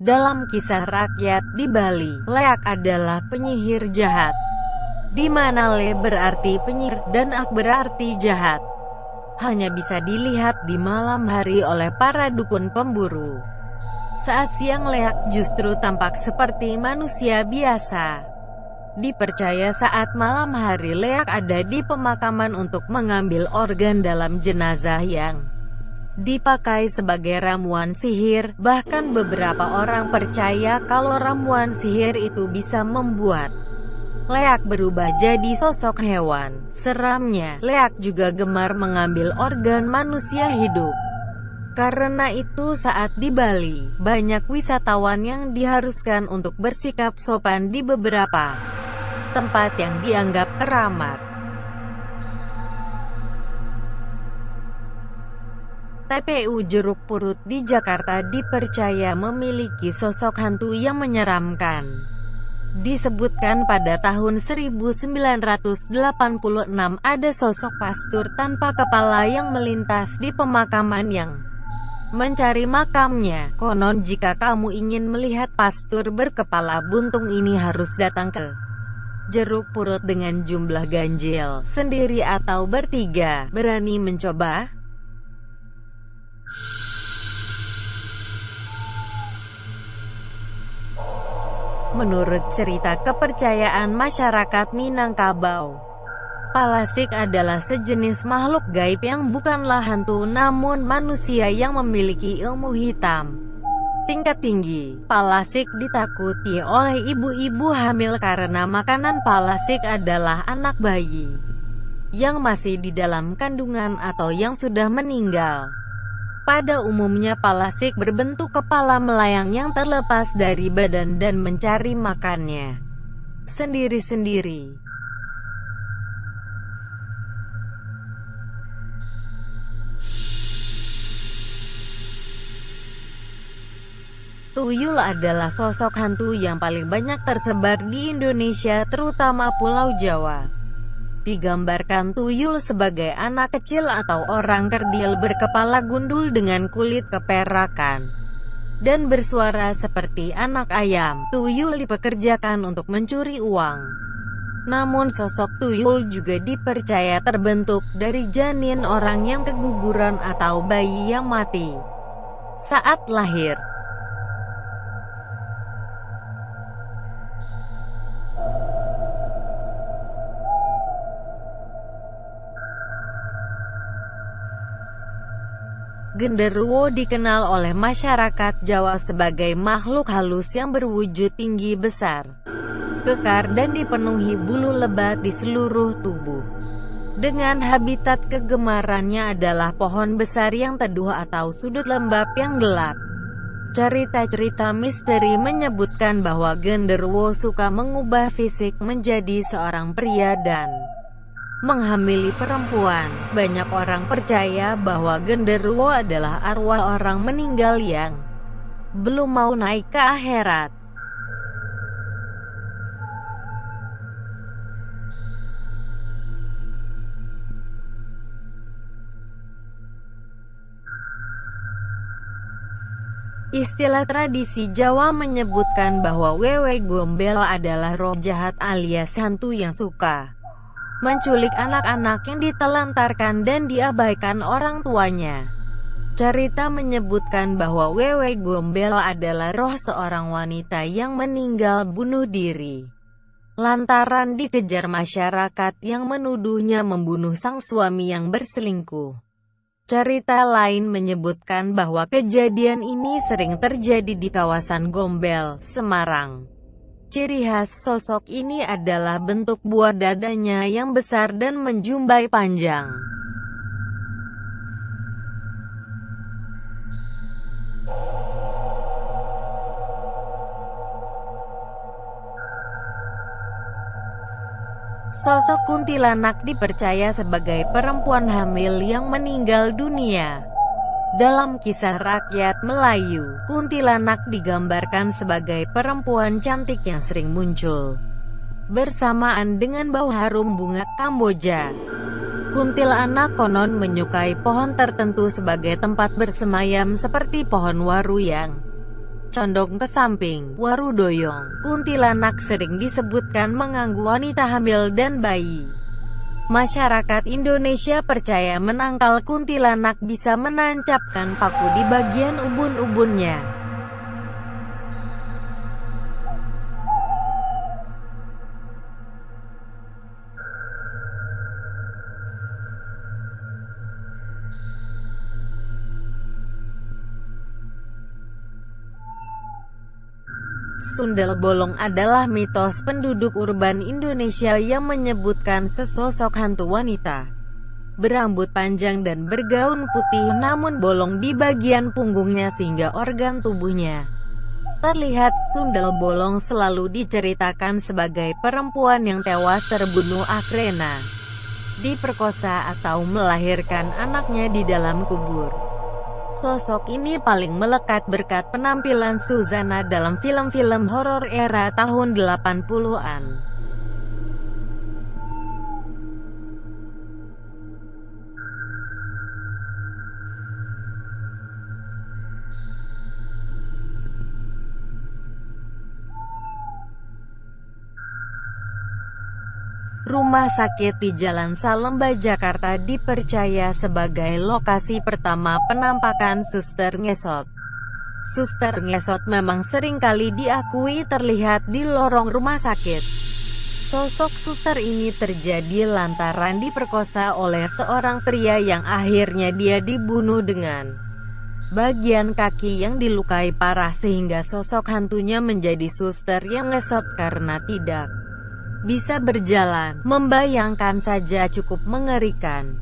Dalam kisah rakyat di Bali, Leak adalah penyihir jahat, di mana Le berarti penyihir dan Ak berarti jahat. Hanya bisa dilihat di malam hari oleh para dukun pemburu. Saat siang Leak justru tampak seperti manusia biasa. Dipercaya saat malam hari Leak ada di pemakaman untuk mengambil organ dalam jenazah yang dipakai sebagai ramuan sihir. Bahkan beberapa orang percaya kalau ramuan sihir itu bisa membuat Leak berubah jadi sosok hewan. Seramnya, Leak juga gemar mengambil organ manusia hidup. Karena itu saat di Bali, banyak wisatawan yang diharuskan untuk bersikap sopan di beberapa tempat yang dianggap keramat. TPU Jeruk Purut di Jakarta dipercaya memiliki sosok hantu yang menyeramkan. Disebutkan pada tahun 1986 ada sosok pastur tanpa kepala yang melintas di pemakaman yang mencari makamnya. Konon jika kamu ingin melihat pastur berkepala buntung ini harus datang ke Jeruk Purut dengan jumlah ganjil, sendiri atau bertiga. Berani mencoba? Menurut cerita kepercayaan masyarakat Minangkabau, Palasik adalah sejenis makhluk gaib yang bukanlah hantu namun manusia yang memiliki ilmu hitam tingkat tinggi. Palasik ditakuti oleh ibu-ibu hamil karena makanan Palasik adalah anak bayi yang masih di dalam kandungan atau yang sudah meninggal. Pada umumnya Palasik berbentuk kepala melayang yang terlepas dari badan dan mencari makannya sendiri-sendiri. Tuyul adalah sosok hantu yang paling banyak tersebar di Indonesia, terutama Pulau Jawa. Digambarkan tuyul sebagai anak kecil atau orang kerdil berkepala gundul dengan kulit keperakan dan bersuara seperti anak ayam. Tuyul dipekerjakan untuk mencuri uang. Namun sosok tuyul juga dipercaya terbentuk dari janin orang yang keguguran atau bayi yang mati saat lahir. Genderuwo dikenal oleh masyarakat Jawa sebagai makhluk halus yang berwujud tinggi besar, kekar dan dipenuhi bulu lebat di seluruh tubuh. Dengan habitat kegemarannya adalah pohon besar yang teduh atau sudut lembab yang gelap. Cerita-cerita misteri menyebutkan bahwa genderuwo suka mengubah fisik menjadi seorang pria dan menghamili perempuan. Banyak orang percaya bahwa genderuwo adalah arwah orang meninggal yang belum mau naik ke akhirat. Istilah tradisi Jawa menyebutkan bahwa Wewe Gombel adalah roh jahat alias hantu yang suka menculik anak-anak yang ditelantarkan dan diabaikan orang tuanya. Cerita menyebutkan bahwa Wewe Gombel adalah roh seorang wanita yang meninggal bunuh diri lantaran dikejar masyarakat yang menuduhnya membunuh sang suami yang berselingkuh. Cerita lain menyebutkan bahwa kejadian ini sering terjadi di kawasan Gombel, Semarang. Ciri khas sosok ini adalah bentuk buah dadanya yang besar dan menjumbai panjang. Sosok kuntilanak dipercaya sebagai perempuan hamil yang meninggal dunia. Dalam kisah rakyat Melayu, kuntilanak digambarkan sebagai perempuan cantik yang sering muncul bersamaan dengan bau harum bunga Kamboja. Kuntilanak konon menyukai pohon tertentu sebagai tempat bersemayam seperti pohon waru yang condong ke samping. Warudoyong, kuntilanak sering disebutkan mengganggu wanita hamil dan bayi. Masyarakat Indonesia percaya menangkal kuntilanak bisa menancapkan paku di bagian ubun-ubunnya. Sundel bolong adalah mitos penduduk urban Indonesia yang menyebutkan sesosok hantu wanita berambut panjang dan bergaun putih namun bolong di bagian punggungnya sehingga organ tubuhnya terlihat. Sundel bolong selalu diceritakan sebagai perempuan yang tewas terbunuh akrena, diperkosa atau melahirkan anaknya di dalam kubur. Sosok ini paling melekat berkat penampilan Suzana dalam film-film horor era tahun 80-an. Rumah sakit di Jalan Salemba, Jakarta dipercaya sebagai lokasi pertama penampakan suster ngesot. Suster ngesot memang seringkali diakui terlihat di lorong rumah sakit. Sosok suster ini terjadi lantaran diperkosa oleh seorang pria yang akhirnya dia dibunuh dengan bagian kaki yang dilukai parah sehingga sosok hantunya menjadi suster yang ngesot karena tidak bisa berjalan. Membayangkan saja cukup mengerikan.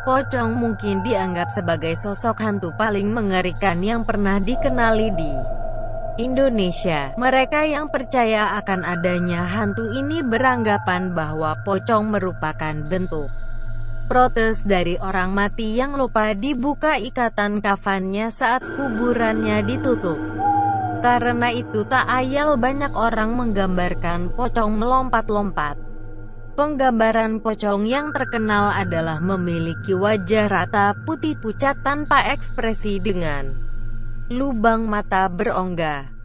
Pocong mungkin dianggap sebagai sosok hantu paling mengerikan yang pernah dikenali di Indonesia. Mereka yang percaya akan adanya hantu ini beranggapan bahwa pocong merupakan bentuk protes dari orang mati yang lupa dibuka ikatan kafannya saat kuburannya ditutup. Karena itu tak ayal banyak orang menggambarkan pocong melompat-lompat. Penggambaran pocong yang terkenal adalah memiliki wajah rata, putih pucat tanpa ekspresi dengan lubang mata berongga.